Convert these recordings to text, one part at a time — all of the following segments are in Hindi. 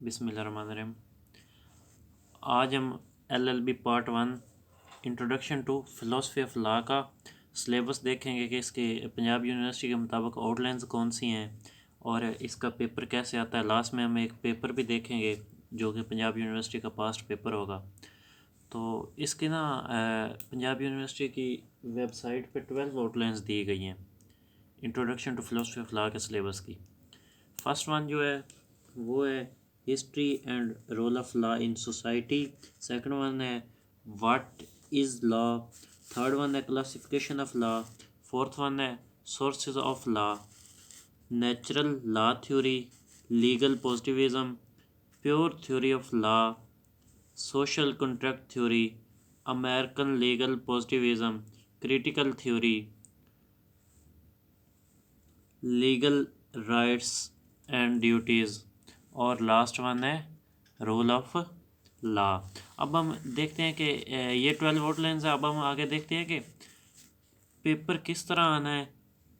बिस्मिल्लाहिर्रहमानिर्रहीम। आज हम LLB part 1 introduction to philosophy of law का सिलेबस देखेंगे कि इसके पंजाब यूनिवर्सिटी के मुताबिक आउटलाइंस कौन सी हैं और इसका पेपर कैसे आता है। लास्ट में हम एक पेपर भी देखेंगे जो कि पंजाब यूनिवर्सिटी का पास्ट पेपर होगा। तो इसकी पंजाब यूनिवर्सिटी की वेबसाइट पे 12 आउटलाइंस दी गई हैं introduction to philosophy of law के सिलेबस की। फर्स्ट वन जो है वो है history and role of law in society. Second one है what is law. Third one है classification of law. Fourth one है sources of law, natural law theory, legal positivism, pure theory of law, social contract theory, American legal positivism, critical theory, legal rights and duties, और लास्ट वन है रूल ऑफ लॉ। अब हम देखते हैं कि ये 12 आउटलाइंस है। अब हम आगे देखते हैं कि पेपर किस तरह आना है,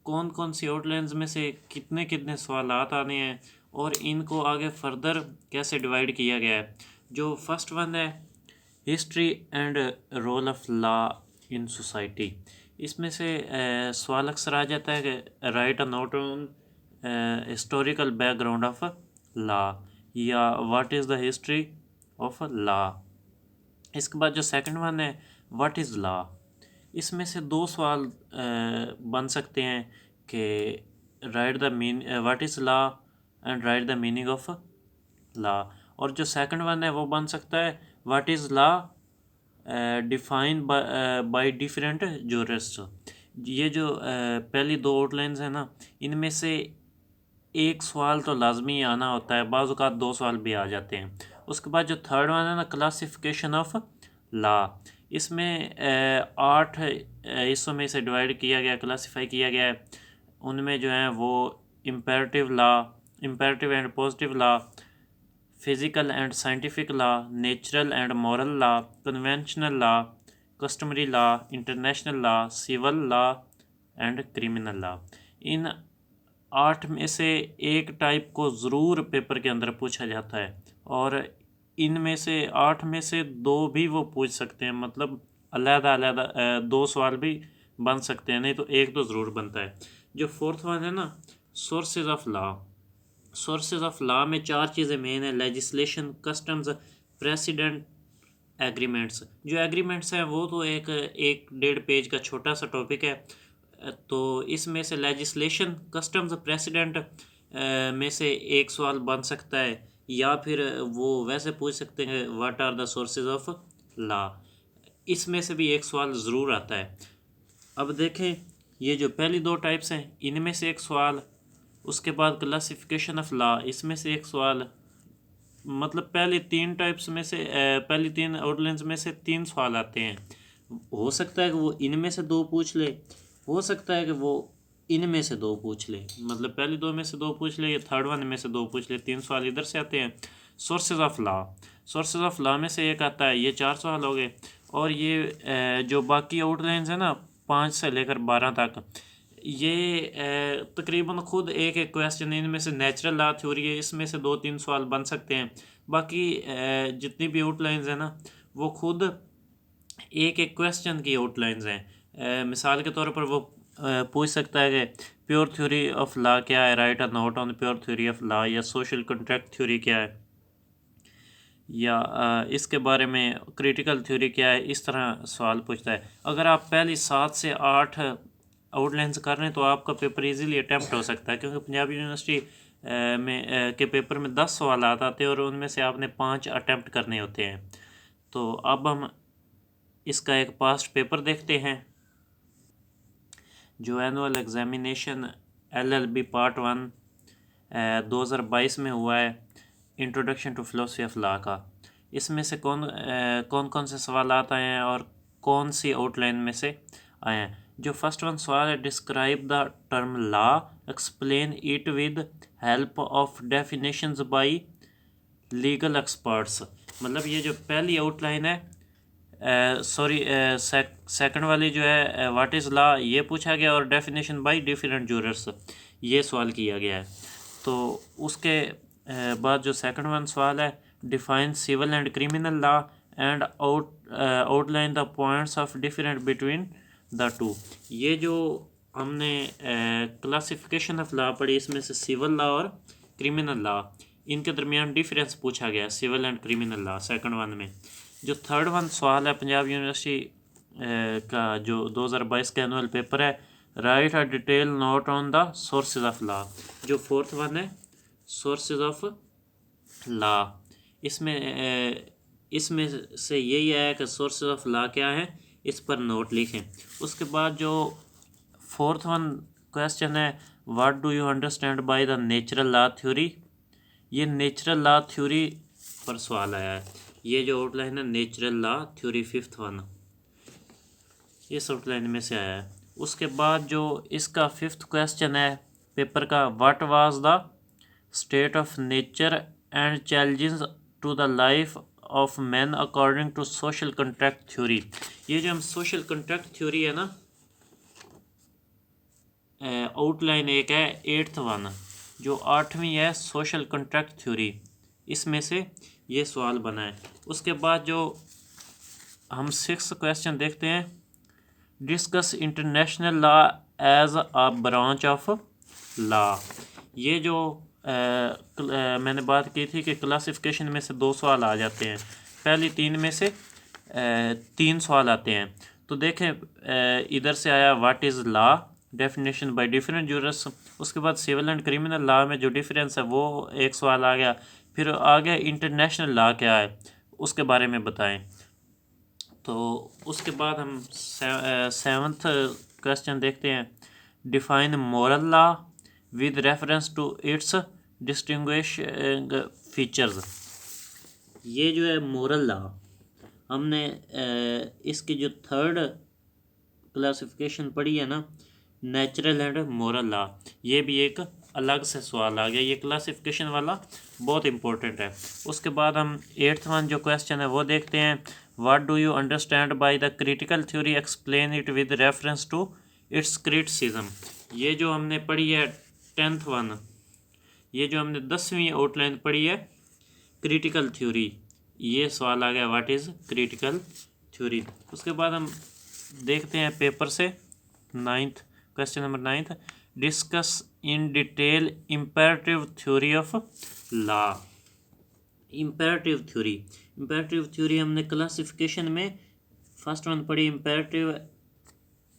कौन कौन सी आउटलाइंस में से कितने कितने सवाल आने हैं और इनको आगे फर्दर कैसे डिवाइड किया गया है। जो फर्स्ट वन है history and role of law in society, इसमें से सवाल अक्सर आ जाता है कि write a note on historical background of law या what is the history of law. इसके बाद जो सेकंड वन है व्हाट इज़ लॉ, इसमें से दो सवाल बन सकते हैं कि write the mean what is law and write the meaning of law. और जो सेकंड वन है वो बन सकता है what is law defined by different jurist. ये जो पहली दो आउटलाइंस है ना, इनमें से एक सवाल तो लाजमी आना होता है, बाज़ औक़ात दो सवाल भी आ जाते हैं। उसके बाद जो थर्ड वन है ना क्लासिफिकेशन ऑफ लॉ, इसमें 8 हिस्सों में इसे डिवाइड किया गया, क्लासीफाई किया गया है। उनमें जो हैं वो imperative law, imperative and positive law, physical and scientific law, natural and moral law, conventional law, customary law, international law, civil law and criminal law. इन 8 में से एक टाइप को ज़रूर पेपर के अंदर पूछा जाता है और इनमें से 8 में से 2 भी वो पूछ सकते हैं, मतलब अलग-अलग 2 सवाल भी बन सकते हैं, नहीं तो एक तो ज़रूर बनता है। जो फोर्थ वन है ना sources of law, sources of law में 4 चीज़ें मेन है, लेजिस्लेशन, कस्टम्स, प्रेसिडेंट, एग्रीमेंट्स। जो एग्रीमेंट्स हैं वो तो एक 1.5 पेज का छोटा सा टॉपिक है। तो इसमें से लेजिस्लेशन, कस्टम्स, प्रेसिडेंट में से एक सवाल बन सकता है या फिर वो वैसे पूछ सकते हैं what are the sources of law, इसमें से भी एक सवाल ज़रूर आता है। अब देखें ये जो पहली दो टाइप्स हैं इनमें से एक सवाल, उसके बाद क्लासिफिकेशन ऑफ लॉ, इसमें से एक सवाल, मतलब पहली 3 टाइप्स में से पहली 3 आउटलाइंस में से 3 सवाल आते हैं। हो सकता है कि वो इनमें से 2 पूछ ले, हो सकता है कि वो इनमें से 2 पूछ ले, मतलब पहली 2 में से 2 पूछ ले या थर्ड वन में से 2 पूछ ले। 3 सवाल इधर से आते हैं। Sources of law, sources of law में से एक आता है, ये 4 सवाल हो गए। और ये जो बाकी आउटलाइंस है ना 5 से लेकर 12 तक, ये तकरीबन खुद एक एक क्वेश्चन, इनमें से नेचुरल लॉ थ्योरी है, इसमें से 2-3 सवाल बन सकते हैं। बाकी जितनी भी आउटलाइंस है ना वो खुद एक एक क्वेश्चन की आउटलाइंस हैं। मिसाल के तौर पर वो पूछ सकता है कि प्योर थ्योरी ऑफ लॉ क्या है, right a note on pure theory of law, या सोशल कॉन्ट्रैक्ट थ्योरी क्या है, या इसके बारे में क्रिटिकल थ्योरी क्या है। इस तरह सवाल पूछता है। अगर आप पहली 7 से 8 आउटलाइंस कर रहे हैं तो आपका पेपर इजीली अटैम्प्ट हो सकता है, क्योंकि पंजाब यूनिवर्सिटी के पेपर में 10 सवाल आते हैं और उनमें से आपने 5 अटैम्प्ट करने होते हैं। तो अब हम इसका एक पास्ट पेपर देखते हैं जो एनुअल एग्जामिनेशन LLB पार्ट 1 2022 में हुआ है, introduction to philosophy of law का। इसमें से कौन कौन से सवाल आए हैं और कौन सी आउटलाइन में से आए हैं। जो फर्स्ट वन सवाल है describe the term law, explain it with help of definitions bye legal experts. मतलब ये जो पहली आउटलाइन है, सॉरी सेकंड वाली जो है व्हाट इज़ लॉ, ये पूछा गया, और डेफिनेशन बाय डिफरेंट जूरर्स ये सवाल किया गया है। तो उसके बाद जो सेकंड वन सवाल है, define civil and criminal law and outline the points of different between the two. ये जो हमने क्लासिफिकेशन ऑफ लॉ पढ़ी, इसमें से सिविल लॉ और क्रिमिनल लॉ, इनके दरमियान डिफरेंस पूछा गया civil and criminal law second one में। जो थर्ड वन सवाल है पंजाब यूनिवर्सिटी का जो 2022 का एनुअल पेपर है, right a detail note on the sources of law. जो फोर्थ वन है सोर्सेज ऑफ लॉ, इसमें से यही है कि सोर्सेज ऑफ लॉ क्या है, इस पर नोट लिखें। उसके बाद जो फोर्थ वन क्वेश्चन है, what do you understand by the natural law theory. ये नेचुरल लॉ थ्योरी पर सवाल आया है। ये जो आउटलाइन है natural law theory fifth one, इस आउटलाइन में से आया है। उसके बाद जो इसका फिफ्थ क्वेश्चन है पेपर का, what was the state of nature and challenges to the life of man according to social contract theory. ये जो हम सोशल कॉन्ट्रैक्ट थ्योरी है ना, आउटलाइन एक है एट्थ वन, जो आठवीं है सोशल कॉन्ट्रैक्ट थ्योरी, इसमें से ये सवाल बना है। उसके बाद जो हम सिक्स क्वेश्चन देखते हैं, discuss international law as a branch of law. ये जो मैंने बात की थी कि क्लासिफिकेशन में से 2 सवाल आ जाते हैं, पहली 3 में से 3 सवाल आते हैं। तो देखें इधर से आया what is law, definition by different jurists. उसके बाद सिविल एंड क्रिमिनल लॉ में जो डिफरेंस है वो एक सवाल आ गया। फिर आ गया इंटरनेशनल लॉ क्या है, उसके बारे में बताएं। तो उसके बाद हम सेवन्थ क्वेश्चन देखते हैं, define moral law with reference to its distinguishing features. ये जो है मोरल लॉ, हमने इसकी जो थर्ड क्लासिफिकेशन पढ़ी है ना, नेचुरल एंड मोरल लॉ, ये भी एक अलग से सवाल आ गया। ये क्लासिफिकेशन वाला बहुत इंपॉर्टेंट है। उसके बाद हम एट्थ वन जो क्वेश्चन है वो देखते हैं, what do you understand by the critical theory, explain it with reference to its criticism. ये जो हमने पढ़ी है टेंथ वन, ये जो हमने 10वीं आउटलाइन पढ़ी है क्रिटिकल थ्योरी, ये सवाल आ गया व्हाट इज़ क्रिटिकल थ्योरी। उसके बाद हम देखते हैं पेपर से ninth question number 9, discuss in detail imperative theory of law. Imperative theory हमने क्लासिफिकेशन में फर्स्ट वन पढ़ी, इम्पेरेटिव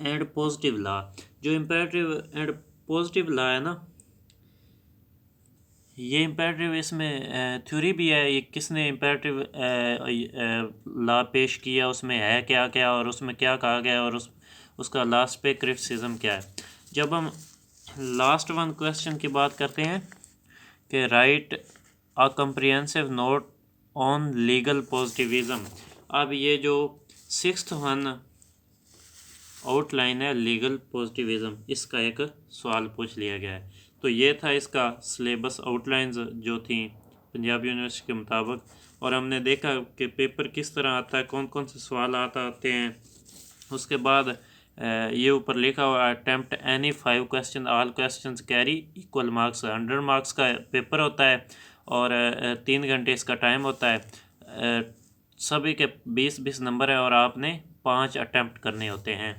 एंड पॉजिटिव लॉ। जो इम्पेरेटिव एंड पॉजिटिव लॉ है ना, ये इम्पेरेटिव इसमें थ्योरी भी है, ये किसने इम्पेरेटिव लॉ पेश किया, उसमें है क्या क्या और उसमें क्या कहा गया और उसका लास्ट पे क्रिटिसिज्म क्या है। जब हम लास्ट वन क्वेश्चन की बात करते हैं कि write a comprehensive note on legal positivism. अब ये जो सिक्स्थ वन आउटलाइन है लीगल पॉजिटिविज्म, इसका एक सवाल पूछ लिया गया है। तो ये था इसका सिलेबस आउटलाइंस जो थी पंजाब यूनिवर्सिटी के मुताबिक, और हमने देखा कि पेपर किस तरह आता है, कौन कौन से सवाल आते हैं। उसके बाद ये ऊपर लिखा हुआ attempt any 5 question, all questions carry equal marks. 100 marks का पेपर होता है और 3 घंटे इसका टाइम होता है। सभी के 20-20 नंबर है और आपने 5 अटेम्प्ट करने होते हैं।